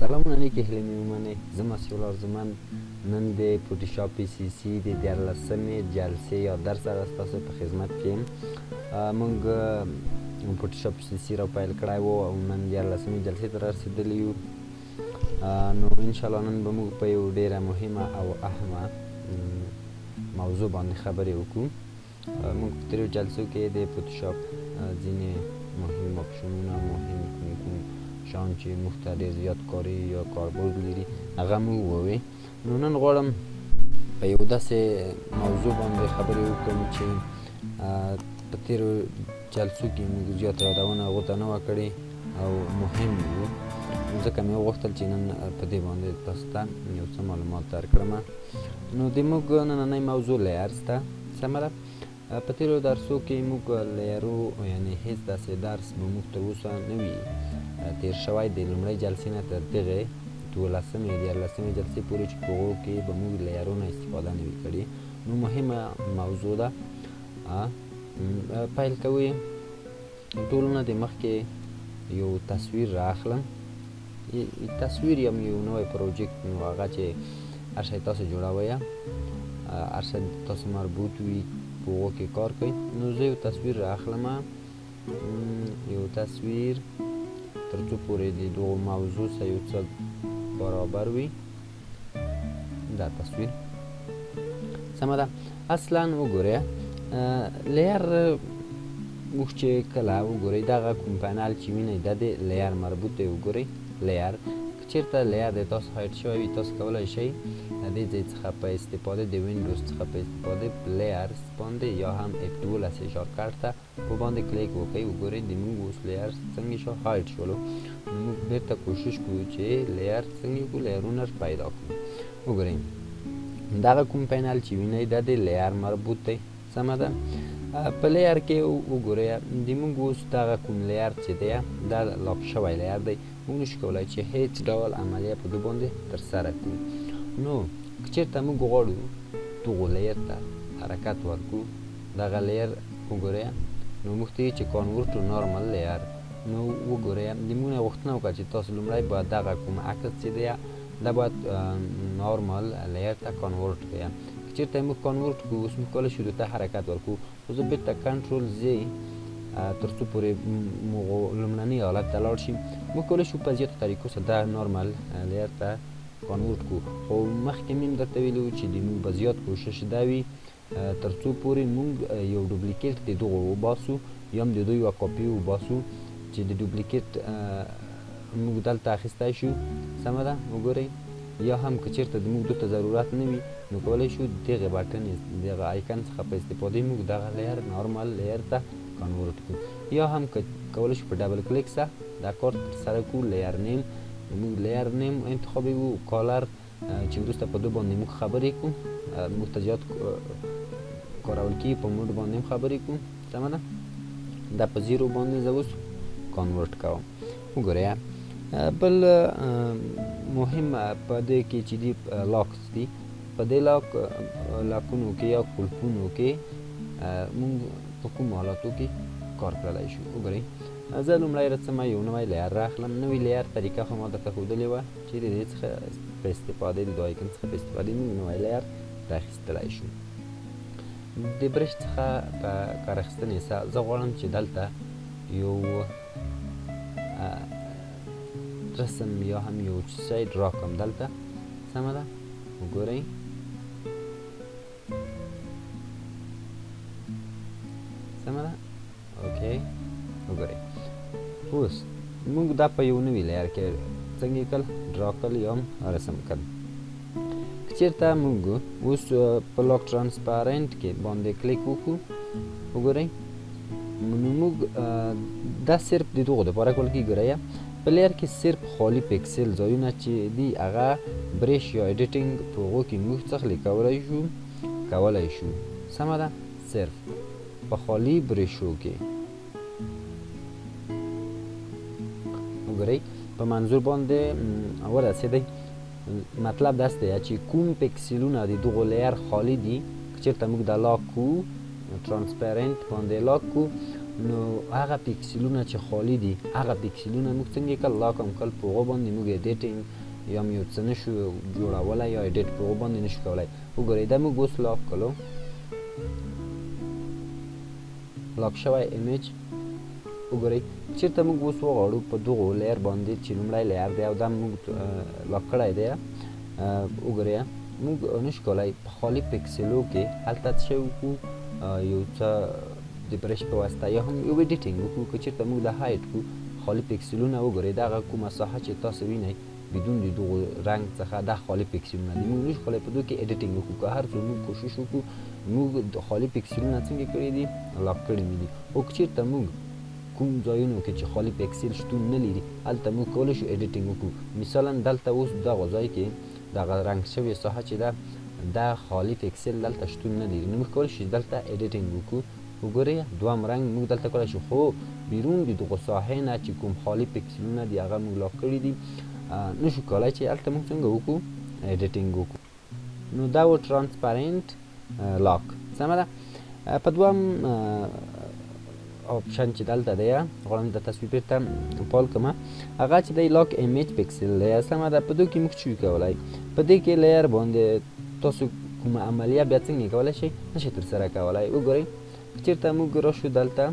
سلامونه نیکې هیلې مې ومنئ. زه مسیح ارزمن نن د فوتوشاپ PCC د 14مې جلسې یا درس هغه ستاسو په خدمت کې یم. موږ فوتوشاپ PCC را پیل کړی و او نن 14مې جلسې ته رسېدلي یو. نو انشاءالله نن به موږ په یو ډېره مهمه او اهمه موضوع باندې خبرې وکړو. موږ په تېرو جلسو کې د فوتوشاپ ځینې مهم اپشنونه مهم کوم شیان چې موږ ته ډېر زیات کاري یا کاربرد لري هغه موږ ووایو. نو نن غواړم په یو داسې موضوع باندې خبرې وکړم چې په تېرو جلسو کې موږ زیات یادونه هغو ته نه وه کړې او مهم وو، ځکه مې وغوښتل چې نن په دې باندې تاسو ته یو څه معلومات درکړم. نو د موږ نننۍ موضوع لیرز ده. سمه ده. په تېرو درسو کې موږ لیرو یعنې هېڅ داسې درس به موږ تر اوسه نه وي تېر شوی د لومړۍ جلسې نه تر دغې 12مې 14مې جلسې پورې چې په هغو کې به موږ لیرو نه استفاده نه وي کړې. نو مهمه موضوع ده. پیل کوئ. ټولو نه د مخکې یو تصویر رااخلم. تصویر یم یو نوی پروجیکټ، نو هغه چې هر شی تاسو جوړوئ، هر شی تاسو مربوط وي په هغو کې کار کوئ. نو زه یو تصویر رااخلم، یو تصویر تر څو پورې د دغو موضوع سره یو څه برابر وي. دا تصویر سمه ده. اصلا وګورئ لیر موږ چې کله وګورئ دغه کوم پینل چې وینئ دا د لیر مربوط دی. وګورئ لیر که چېرته لیر د تاسو هایډ شوی وي تاسو کولی شئ د دې ځای څخه په استفاده د وینډوز څخه په استفاده لیرز باندې یا هم F12 شارټکټ ته په باندې کلیک وکړئ. وګورئ د موږ اوس لیرز څنګه شو هایډ شولو. موږ بېرته کوشش کوو چې لیر څنګه کړو لیرونه پیدا کړو. وګورئ دغه کوم پینل چې وینئ دا د لیر مربوط دی. سمه ده. په لیر کې وګورئ د موږ اوس دغه کوم لیر چې دی دا لاک شوی لیر دی. موږ نشو کولی چې هیڅ ډول عملیه په دې باندې ترسره کړو. نو که چېرته موږ غواړو دغو لیر ته حرکت ورکړو، دغه لیر وګورئ نو موږ ته چې کانورټ ټو نارمل لیر. نو وګورئ د موږ نه غوښتنه وکړه چې تاسو لومړی باید دغه کوم عکس چې دی دا باید نارمل لیر ته کانورټ کړئ. که چېرته موږ کانورټ کړو اوس موږ کولی شو دته حرکت ورکړو. خو زه بېرته کنټرول زی تر څو پورې موږ لومړني حالت ته لاړ شي. موږ کولی شو په زیاتو طریقو سره دا نارمل لیر ته کانورټ کړو. خو مخکې مې هم درته ویلي وو چې د موږ به زیات کوشش دا وي تر څو پورې موږ یو ډوپلیکیټ د دغو وباسو یا هم د دوی یوه کاپي وباسو چې د ډوپلیکیټ موږ دلته اخیستی شو. سمه ده. وګورئ یا هم که چېرته د موږ دلته ضرورت نه وي نو کولی شو دغې بټن دغه آیکن څخه په استفادې موږ دغه لیر نارمل لیر ته کنورټ کړو. یا هم که کولی شو په ډبل کلیک سره دا کار ترسره کړو. لیر نیم موږ لیر نیم انتخابوو. کالر چې وروسته په دو باندې موږ خبرې کوو، موږ ته زیات کارول کېږي په موډ باندې هم خبرې کوو. سمه ده. دا په زیرو باندې زه اوس کنورټ کوم. وګورئ بل مهم په دې کې چې دي لاکس دي. په دې لاکونو کې یا قلفونو کې موږ په کوم حالاتو کې کار کړلی شو. وګورئ زه لومړی رسمه یو نوی لیر راخلم. نوی لیر طریقه خو ما درته ښودلې وه چې د دې څخه په استفادې د دې آیکن څخه په استفادې موږ نوی لیر راخیستلی شو. د برش څخه په کار اخیستنې سره زه غواړم چې دلته یو رسم یا هم یو شی ډرا کړم دلته. سمه ده. وګورئ سمه ده. اوکې وګورئ اوس موږ دا په یو نوي لیر کې څنګه کړل ډرا کړل یا هم رسم کړل. که چېرته موږ اوس په لاک ټرانسپارنټ کې باندې کلیک وکړو. وګورئ نو موږ دا صرف د دغو دپاره کول کېږي. ګورئ په لیر کې صرف خالي پیکسل ځایونه چې دي هغه برش یا ایډیټینګ په هغو کې موږ څه کولی شو. سمه ده. صرف په خالي برشو کې وګورئ په منظور باندې ورسېدئ. مطلب داسې دی چې کوم پیکسلونه د دغو لیر خالي دي که چېرته موږ د لاک کو ټرانسپیرنټ باندې لاک کو نو هغه پیکسلونه چې خالی دي هغه پیکسلونه موږ څنګه کله لاک هم کله په هغو باندې موږ ایډیټینګ یا یو څه نشو جوړولی یا ایډیټ په هغو باندې نشو کولی. وګورئ دا موږ اوس لاک کړو، لاک شوی ایمیج. وګورئ چېرته موږ اوس وغواړو په دغو لیر باندې چې لومړی لیر دی او دا موږ لاک کړی دی، وګورئ موږ نشو کولی په خالي پیکسلو کې هلته څه شی وکړو، یو څه د برش په واسطه یا هم یو ایډیټینګ وکړو. که چېرته موږ دا هایډ کړو خالي پیکسلونه، وګورئ دغه کومه ساحه چې تاسو وینئ بدون د دغو رنګ څخه دا خالي پیکسلونه دي. موږ نشو کولی په دغو کې ایډیټینګ وکړو. که هر څو موږ کوشش وکړو موږ د خالي پیکسلونه څنګه کړي دي لاک کړي دي. او که چېرته موږ کوم ځایونو کې چې خالي پیکسل شتون نه لري هلته موږ کولی شو ایډیټینګ وکړو. مثلا دلته اوس دغه ځای کې دغه رنګ شوې ساحه چې ده دا خالي پیکسل دلته شتون نه لري، نو موږ کولی شو دلته ایډیټینګ وکړو. وګورئ دویم رنګ موږ دلته کولی شو، خو بیرون د دغو ساحې نه چې کوم خالي پیکسلونه دي هغه موږ لاک کړي دي نشو کولی چې هلته موږ څنګه وکړو ایډیټینګ وکړو. نو دا و ترانسپرنټ لاک. سمه ده. په دویم آپشن چې دلته دی غواړم د تصویر بیرته فعال کړم، هغه چې دی لاک ایمیج پیکسل دی. سمه ده. په دې کې موږ څه کولی، په دې کې لیر باندې تاسو کومه عملیه بیا څنګه کولی شئ نشئ ترسره کولی. وګورئ چېرته موږ راشو دلته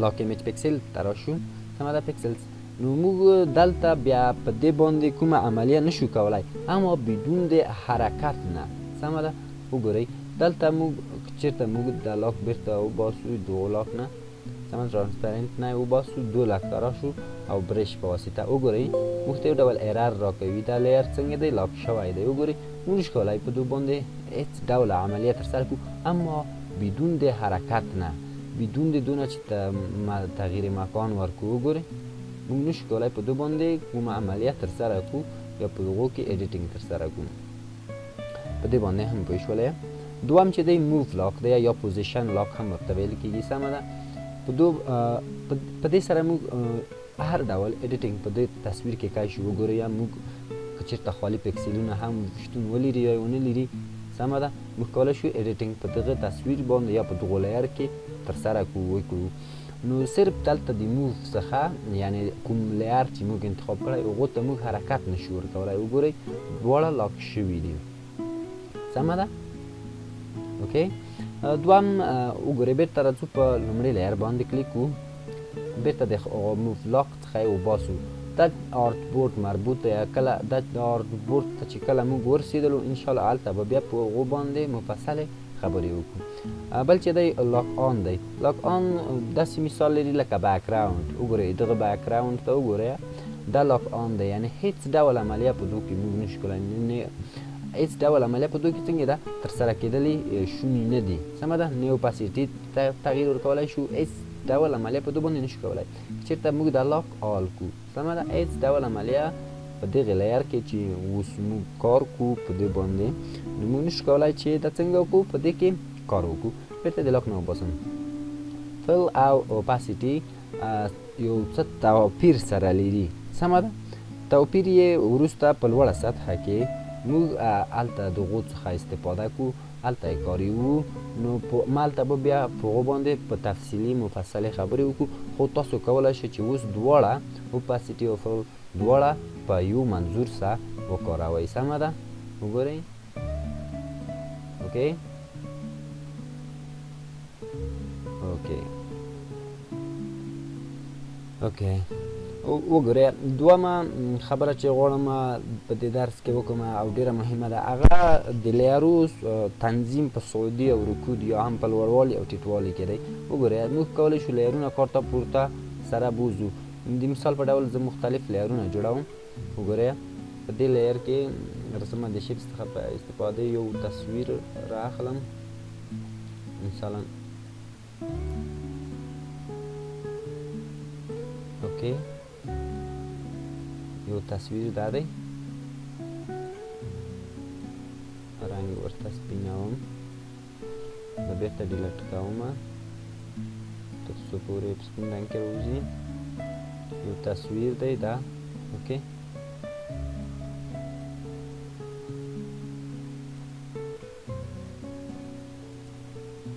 لاک ایمیج پیکسل ته راشو، سمه ده پیکسلز، نو موږ دلته بیا په دې باندې کومه عملیه نشو کولی اما بدون د حرکت نه. سمه ده. وګورئ دلته موږ چېرته موږ د لاک بیرته وباسو دغو لاک نه، سمه ترانسپرنټ نه وباسو دو لاک ته راشو او برش په واسطه. وګورئ موږ ته یو ډول ایرر راکوي دا لیر څنګه دی لاک شوی دی. وګورئ موږ نشو کولی په دو باندې هېڅ ډول عملیه ترسره کړو اما بدون د حرکت نه، بدون د دونه چې تغییر مکان ورکړو. وګورئ موږ نشو کولی په دو باندې کومه عملیه ترسره کړو یا په هغو کې ایډیټینګ ترسره کړو. په دې باندې هم پوه شولئ. دوم چې دی موو لاک دی یا پوزیشن لاک هم ورته ویل کېږي. سمه ده. په دې سره موږ هر ډول ایډیټینګ په دې تصویر کې کولی شو. وګورئ موږ که چېرته خالي پیکسلونه هم شتون ولري یا ونه لري، سمه ده، موږ کولی شو ایډیټینګ په دغه تصویر باندې یا په دغو لیر کې ترسره وکړو. نو صرف دلته د موو څخه یعنې کوم لیر چې موږ انتخاب کړی هغو ته موږ حرکت نشو ورکولی. وګورئ دواړه لاک شوي دي. سمه ده. اوکې. دویم وګورئ بیرته راځو په لومړي لیر باندې کلیک کړو، بیرته د موو لاک څخه یې وباسو. دا آرت بورډ مربوط دی، کله دا آرت بورډ ته چې کله موږ ورسېدلو انشاءالله هلته به بیا په هغو باندې مفصلې خبرې وکړو. بل چې دی لاک آن دی. لاک آن داسې مثال لري لکه بیکګراوند. وګورئ دغه بیکګراوند ته وګورئ دا لاک آن دی، یعنې هېڅ ډول عملیه په دو کې موږ نشو کولی، هېڅ ډول عملیه په دو کې څنګه ده ترسره کېدلې شونې نه دي. سمه ده. نه اوپاسیټي تغییر ورکولی شو، هېڅ ډول عملیه په دو باندې نشو کولی. چېرته موږ دا لاک آل کړو، سمه ده، هېڅ ډول عملیه په دغې لیر کې چې اوس موږ کار کوو په دې باندې نو موږ نشو کولی چې دا څنګه وکړو په دې کې کار وکړو. بیرته د لاک نه وباسم. فل او اوپاسیټي یو څه توپیر سره لري. سمه ده. توپیر یې وروسته په لوړه سطحه کې موږ هلته د هغو څخه استفاده کړو، هلته یې کاروو. نو ما هلته به بیا په هغو باندې په تفصیلي مفصلې خبرې وکړو، خو تاسو کولی شئ چې اوس دواړه اوپاسیټي او فل دواړه په یو منظور سره وکاروئ. سمه ده. وګورئ. اوکې. اوکې. اوکې. وګورئ دومه خبره چې غواړم په دې درس کې وکړم او ډېره مهمه ده هغه د لیرو تنظیم په صعودي او رکود یا هم په لوړوالي او ټیټوالي کې دی. وګورئ موږ کولی شو لیرونه کارته پورته سره بوځو. د مثال په ډول زه مختلف لیرونه جوړوم. وګورئ په دې لیر کې رسمه د شیپس څخه په استفاده یو تصویر رااخلم. مثلا اوکې یو تصویر دا دی، رنګ ورته سپینوم، دا بیرته ډیلیټ کوم تر څو پورې په سپین رنګ کې راوځي. یو تصویر دی دا. اوکې.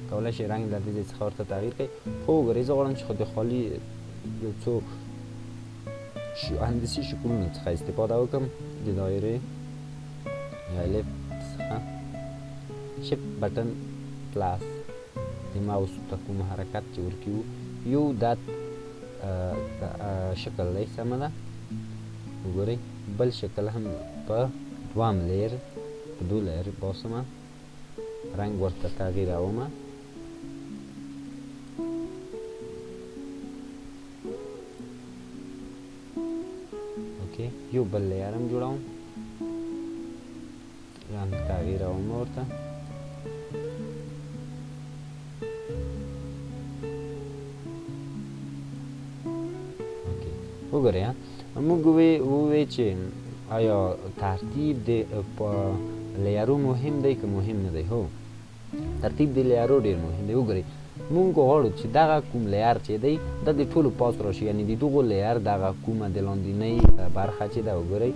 کولی شئ رنګ له دې ځای څخه ورته تغییر کړئ. خو وګورئ زه غواړم چې خو د خالي یو څو هندسي شکلونو څخه استفاده وکړم د دایرې یا لیفت څخه شیفت بټن پلاس د ماوس ته کوم حرکت چې ورکوي یو دا شکل دی سمه ده. وګورئ بل شکل هم په دوام لیر په دو لیر باسمه رنګ ورته تغییرومه. اوکې یو بل لیر هم جوړوم رنګ تغییرومه ورته. وګورئ موږ ووی چې آیا ترتیب د لیارو مهم دی که مهم نه دی؟ هو ترتیب د لیارو ډیر مهم دی. وګورئ موږ غواړو چې دغه کوم لیر چې دی دا د ټولو پاس راشي، یعنی د دغو لیر دغه کومه د لاندنۍ برخه چې ده وګورئ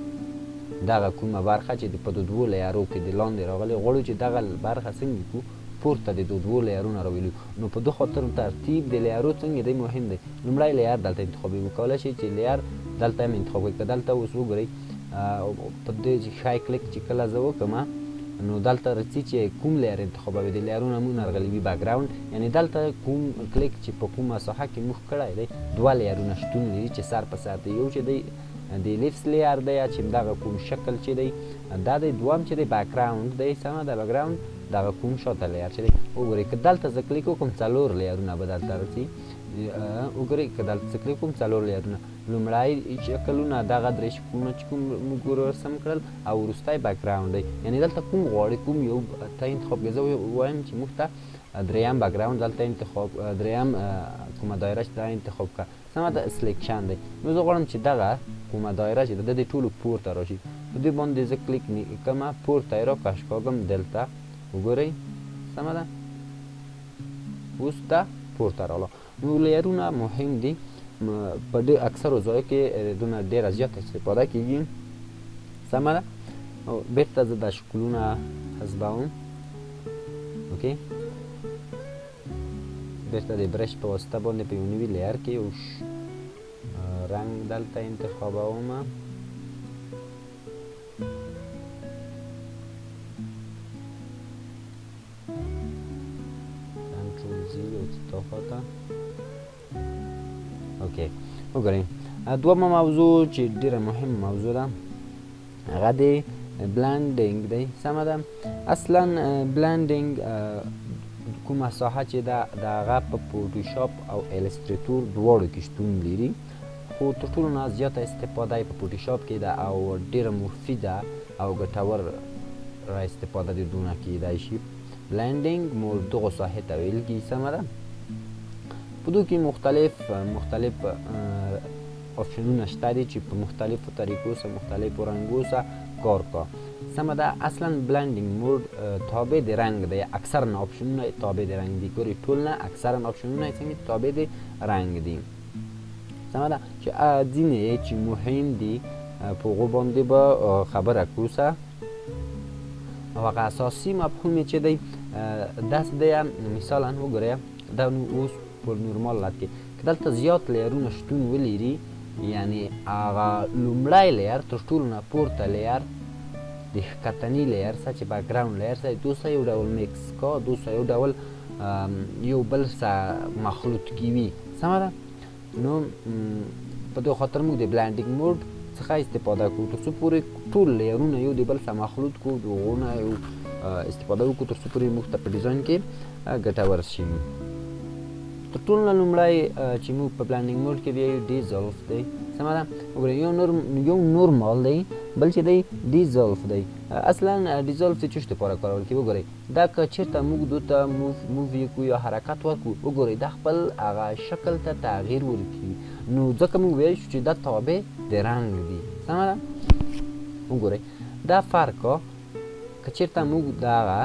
دغه کومه برخه چې په دوو لیارو کې د لاندې راغلې غواړو چې دغه برخه څنګه کړو پورته د دوو لیارونه راولو. نو په دې خاطر ترتیب د لیارو څنګه دی مهم دی. لومړی لیر دلته انتخابوي، کولی شئ چې لیر دلته هم انتخاب کړئ. که دلته اوس وګورئ په دې ښی کلیک چې کله زه وکړم نو دلته راځي چې کوم لیر انتخابوي د لیارو نومونه راغلي وي بیکګراوند، یعنی دلته کوم کلیک چې په کومه ساحه کې موږ کړی دی دوه لیارونه شتون لري چې سر په سر دی. یو چې دی د لیفت لیر دی چې دغه کوم شکل چې دی دا دی، دوم چې دی بیکګراوند دی سمه ده بیکګراوند دغه کوم شاته لیر چې دی. وګورئ که دلته زه کلیک وکړم څلور لیرونه به دلته راځي. وګورئ که دلته زه کلیک وکړم څلور لیرونه لومړی شکلونه دغه درې شکلونه چې کوم موږ رسم کړل او وروستی بیکګراوند دی، یعنی دلته کوم غواړئ کوم یو ته انتخاب کړئ. زه وایم چې موږ ته دریم بیکګراوند دلته انتخاب دریم کومه دایره چې دا انتخاب کړه سمه ده سلیکشن دی. نو زه غواړم چې دغه کومه دایره چې ده د ټولو پورته راشي په دې باندې زه کلیک کوم پورته یې راکش کاږم دلته وګورئ سمه ده اوس دا پورته راغله. نو لیرونه مهم دي په ډېر اکثرو ځایو کې دونه ډېره زیاته استفاده کېږي سمه ده. بېرته زه دا شکلونه حذفوم. اوکې بېرته د برش په واسطه باندې په یو نوي لیر کې یو رنګ دلته انتخابوم. کنټرول زی او اضافه. اوکې وګورئ دومه موضوع چې ډېره مهمه موضوع ده هغه د بلنډینګ دی سمه ده. اصلا بلنډینګ کومه ساحه چې ده د هغه په فوتوشاپ او الستریټور دواړو کې شتون لري، خو تر ټولو نه زیاته استفاده یې په فوتوشاپ کې ده او ډېره مفیده او ګټور را استفاده د دونه کېدای شي. بلنډینګ موږ دغو ساحې ته ویل کېږي سمه ده. په دو کې مختلف آپشنونه شته دي چې په مختلفو طریقو سره مختلفو رنګو سره کار کا سمه ده. اصلا بلنډینګ موډ تابع د رنګ دی، اکثرا آپشنونه تابع د رنګ دي، ګورئ ټول نه اکثرا آپشنونه څنګه تابع د رنګ دي سمه ده. چې ځینې چې مهم دي په هغو باندې به خبره کوسه او هغه اساسي مفهوم چې دی داسې دی. مثالا وګورئ دا اوس په نورمال حالت کې که دلته زیات لیرونه شتون ولري یعنی هغه لومړی لیر تر ټولو نه پورته لیر د ښکتني لیر سره چې بیکګراوند لیر سره دو سره یو ډول میکس کا دو سره یو ډول یو بل سره مخلوط کیوي سمه ده. نو په دې خاطر موږ د بلنډینګ موډ څخه استفاده کوو تر څو پورې ټول لیرونه یو د بل سره مخلوط کړو د هغو نه یو استفاده وکړو تر څو پورې موږ ته په ډیزاین کې ګټور شي. تر ټولو نه لومړی چې موږ په بلنډینګ موډ کې بیا یو ډیزولف دی سمه ده. وګورئ یو نورمال دی بل چې دی ډیزولف دی. اصلا ډیزولف د څه شي دپاره کارول کېږي؟ وګورئ دا که چېرته موږ دو ته موو وکړو یا حرکت ورکړو وګورئ دا خپل هغه شکل ته تغییر ورکوي، نو ځکه موږ ویلی شو چې دا تابع د رنګ دي سمه ده. وګورئ دا فرقه که چېرته موږ دغه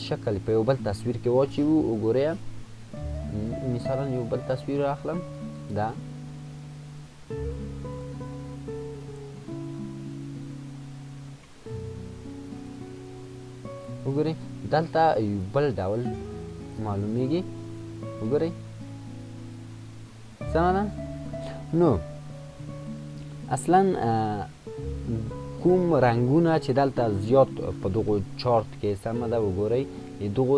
شکل په یو بل تصویر کې واچوو وګورئ مثلا یو بل تصویر اخلم دا وګورئ دلته یو بل ډول معلومیږي. وګورئ سمه ده. نو اصلا کوم رنګونه چې دلته زیات په دغو چارت کې سمه ده وګورئ دغو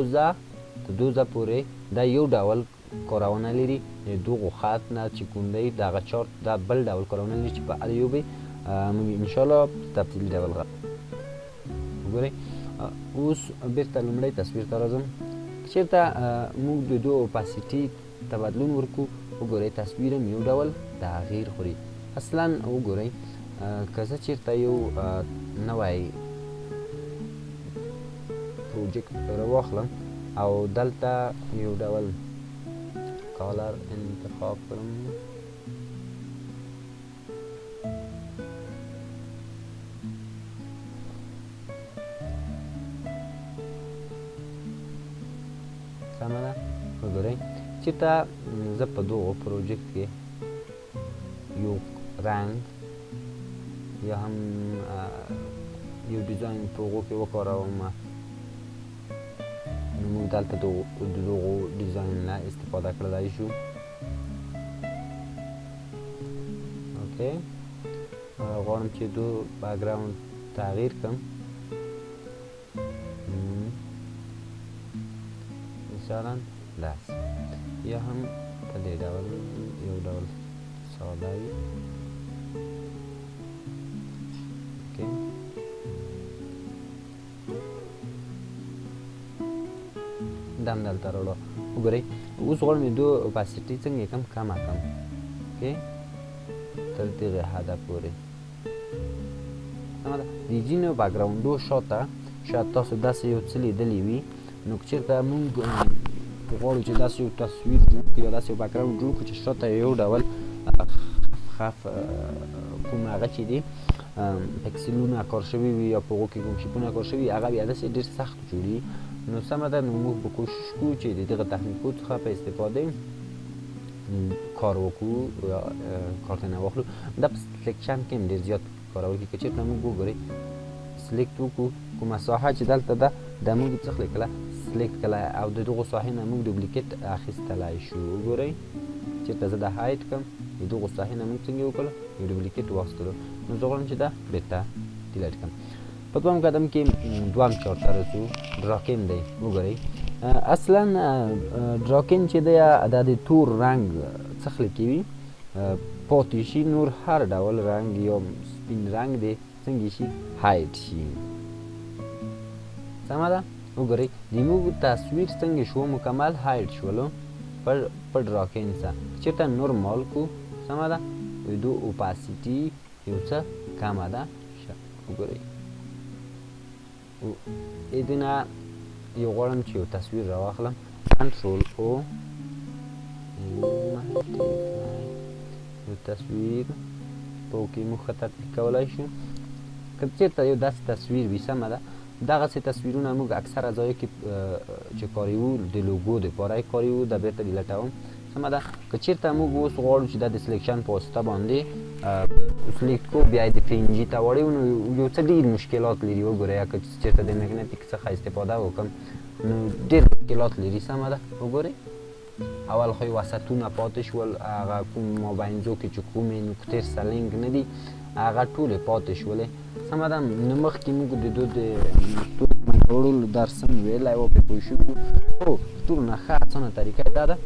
دو ځه پورې دا یو ډول کارونه لري. دغو خط نه چې کوم دی دغه چارت دا بل ډول کارونه لري چې په هر یو به موږ انشاءالله تفصیلي ډول وګورئ. اوس بېرته لومړی تصویر ته راځم. چېرته موږ د دو اوپاسیټي ته بدلون ورکړو وګورئ تصویر هم یو ډول تغییر خوري. اصلا وګورئ که زه چېرته یو نوی پروجیکت راواخلم او دلته یو ډول کالر انتخاب کړم سمه ده. وګورئ چېرته زه په دغو پروجیکت کې یو رنګ یا هم یو ډیزاین په هغو کې وکاروم نو موږ دلته د دغو ډیزاین نه استفاده کړلی شو. اوکې غواړم چې دو بیکګراوند تغییر کړم مثلا داسې یا هم په دې ډول یو ډول ساده وي. دم دلته راوړو. وګورئ اوس غواړم دو اوپاسیټي څنګه کم کمه کړم. اوکې تر دغه حده پورې سمه ده. د ځینو بیکګراونډو شاته شاید تاسو داسې یو څه لیدلي وي. نو که چېرته موږ غواړو چې داسې یو تصویر جوړ کړو یا داسې یو بیکګراونډ جوړ کړو چې شاته یو ډول خف کوم هغه چې دي پکسلونه کار شوي وي یا په هغو کې کوم شیپونه کار شوي وي هغه بیا داسې ډېر سخت جوړي. نو سمه ده نو موږ به کوشش کوو چې د دغه تخنیکو څخه په استفاده کار وکړو یا کار ترېنه واخلو. دا په سلیکشن کې هم ډېر زیات کارول کېږي. که چېرته موږ وګورئ سلیکټ وکړو کومه ساحه چې دلته ده دا موږ څه کړله سلیکټ کړله او د دغو ساحې نه موږ ډوپلیکیټ اخیستلی شو. وګورئ چېرته زه دا هایټ کړم د دغو ساحې نه موږ څنګه وکړلو یو ډوپلیکیټ واخیستلو. نو زه غواړم چې دا بېرته ډیلیټ کړم. په دویم قدم کې دویم چارت ته رسو. ډراکین دی. وګورئ اصلا ډراکین چې دی دا د تور رنګ څخه کېوي پاتې شي نور هر ډول رنګ یا سپین رنګ دی څنګه شي هایټ شي. سمه ده. وګورئ زموږ تصویر څنګه شو مکمل هایټ شولو په ډراکین سره. چېرته نورمال کو سمه ده دو اوپاسیټي یو څه کمه ده. وګورئ دې نه یو غواړم چې یو تصویر راواخلم کنټرول او یو تصویر په کې موږ ښه تطبیق کولی شو. که چېرته یو داسې تصویر وي سمه ده دغسې تصویرونه موږ اکثره ځایو کې چې کاریو د لوګو دپاره یې کاریو دا بېرته ډیلیټوم. سمه ده. که چېرته موږ اوس غواړو چې دا د سلیکشن په واسطه باندې سلیکټ کو بیا یې د پینجي ته واړوو نو یو څه ډېر مشکلات لري. وګورئ که چېرته د مګنیټیک څخه استفاده وکړم نو ډېر مشکلات لري. سمه ده. وګورئ اول خو یې وسطونه پاتې شول هغه کوم مابینځو کې چې کومې نقطې سره لینک نه دي هغه ټولې پاتې شولې. سمه ده. نو مخکې موږ د دو د وړلو درس هم ویلی و پرې پوه شوي وو. خو ټولو نه ښه اسانه طریقه دا ده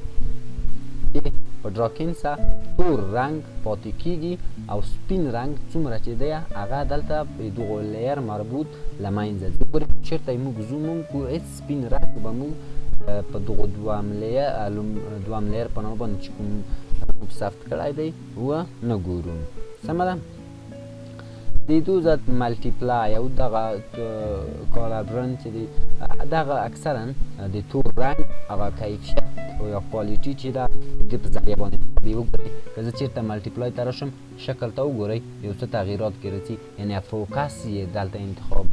چې په ډراکین سره تور رنګ پاتې کېږي او سپین رنګ څومره چې دی هغه دلته په دغو لیر مربوط له منځه ځي. وګورئ چېرته یې موږ زوم هم کړو هېڅ سپین رنګ به موږ په دغو دویم لیر په نامه باندې چې کوم موږ ثبت کړی دی ونه ګورو. سمه ده. د دو ذات ملټیپلای او دغه کالبرن چې دی دغه اکثرا د تور رنګ هغه کیفیت او یا کوالټي چې ده د په ذریعه باندې انتخابوي. وګورئ که زه چېرته ملټیپلای ته راشم شکل ته وګورئ یو څه تغییرات کې راځي یعنې فوکس یې دلته انتخاب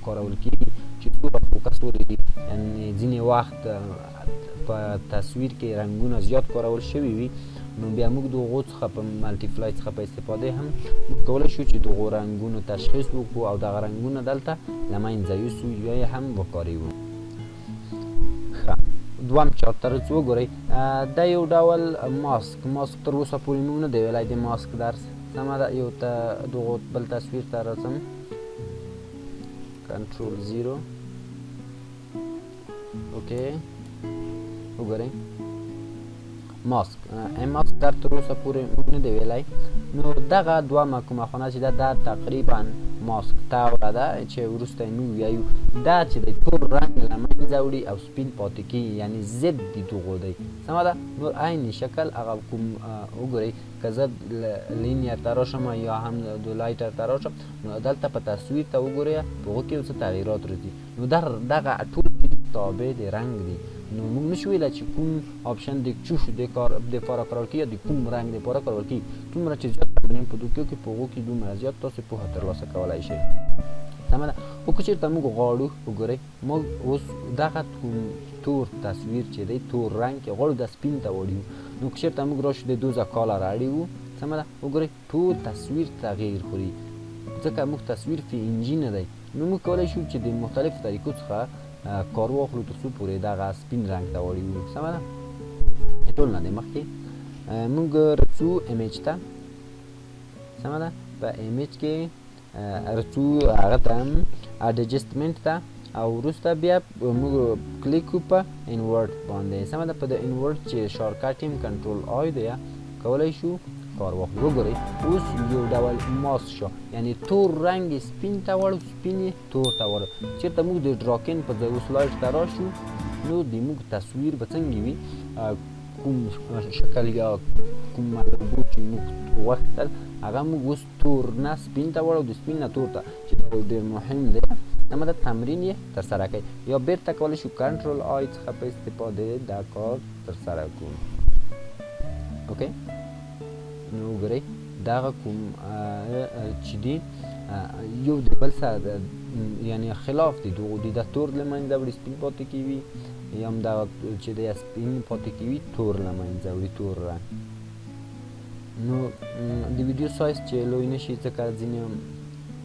کارول کېږي چې څومره فوکس ولري. یعنې ځینې وخت په تصویر کې رنګونه زیات کارول شوي وي نو بیا موږ د هغو څخه په ملټیپلای څخه په استفاده هم موږ کولی شو چې د هغو رنګونو تشخیص وکړو او دغه رنګونه دلته له منځه یوسو یا یې هم وکاروو. ښه دوم چارت ته رسو. وګورئ دا یو ډول ماسک تر اوسه پورې موږ نه دی ویلی د ماسک درس. سمه ده. یو دغو بل تصویر ته راځم. کنټرول 0 اوکې. وګورئ ماسک در تر اوسه پورې موږ نه دی ویلی. نو دغه دومه کومه خانه چې ده دا تقریبا ماسک توره ده چې وروسته یې موږ وایو دا چې دی تور رنګ له منځه وړي او سپین پاتې کېږي، یعنې ضد د دغو دی. سمه ده. نور عین شکل هغه کوم وګورئ که زه لینیر ته راشم یا هم د لایټر ته راشم نو دلته په تصویر ته وګورئ په هغو کې یو څه تغییرات راځي. نو دغه ټول تابع د رنګ دی. نو موږ نشو ویلی چې کوم آپشن د چوش دپاره کارول کېږي یا د کوم رنګ دپاره کارول کېږي. دومره چې زیات تمرین په دوکیو کې په هغو کې دومره زیات تاسو پوهه ترلاسه کولی شئ. سمه ده. خو که چېرته موږ غواړو وګورئ موږ اوس دغه تور تصویر چې دی تور رنګ کې غواړو د سپین ته وړیو. نو که چېرته موږ راشو د 2000 کاله راړیو. سمه ده. وګورئ ټول تصویر تغییر خوري ځکه موږ تصویر پې انجي نه دی. نو موږ کولی شو چې د مختلفو طریقو څخه کار واخلو تر څو پورې دغه سپین رنګ ته وړیو. سمه ده. ټول نه دی. مخکې موږ رسو ایمیج ته. سمه ده. په ایمیج کې رسو هغه ته اډجسټمنټ ته او وروسته بیا موږ کلیک کړو په انورټ باندې. سمه ده. په د انورټ چې شارکټ یم کنټرول آی دی کولی شو کار واخلو. وګورئ اوس یو ډول ماسک شو، یعنې تور رنګ یې سپین ته وړو، سپین یې تور ته وړو. چېرته موږ د ډراکن په ځای اوس لایټ ته راشو نو د موږ تصویر به څنګه وي کوم شکل یا کوم لوګو چې موږ غوښتل هغه موږ اوس تور نه سپین ته وړو، د سپین نه تور ته چې دا ډېر مهم دی. سمه ده. تمرین یې ترسره کوئ یا بیرته کولی شو کنټرول آی څخه په استفاده دا کار ترسره کړو. اوکې. نو وګورئ دغه کوم چې دی یو د بل سره یعنې خلاف دی دغو د تور له منځه وړي سپین پاتې کېږي یا هم دغه چې دی سپین پاتې کېږي تور له منځه وړي تور رنګ. نو د ویډیو سایز چې لوی نه شي ځکه ځینې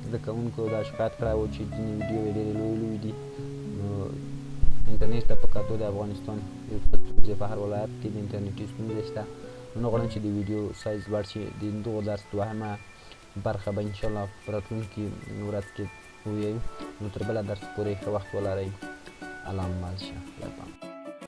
زده کوونکو دا شکایت کړی و چې ځینې ویډیو یې ډېرې لوی دي. نو انټرنېټ ته په کتو د افغانستان یو څه ستونزې په هر ولایت کې د انټرنېټي ستونزې شته. نو غواړم چې د ویډیو سایز لوړ شي. د دغو درس دوهمه برخه به انشاءالله په راتلونکي ورځ کې ووایو. نو تر بله درس پورې ښه وخت ولرئ. الله مل شه.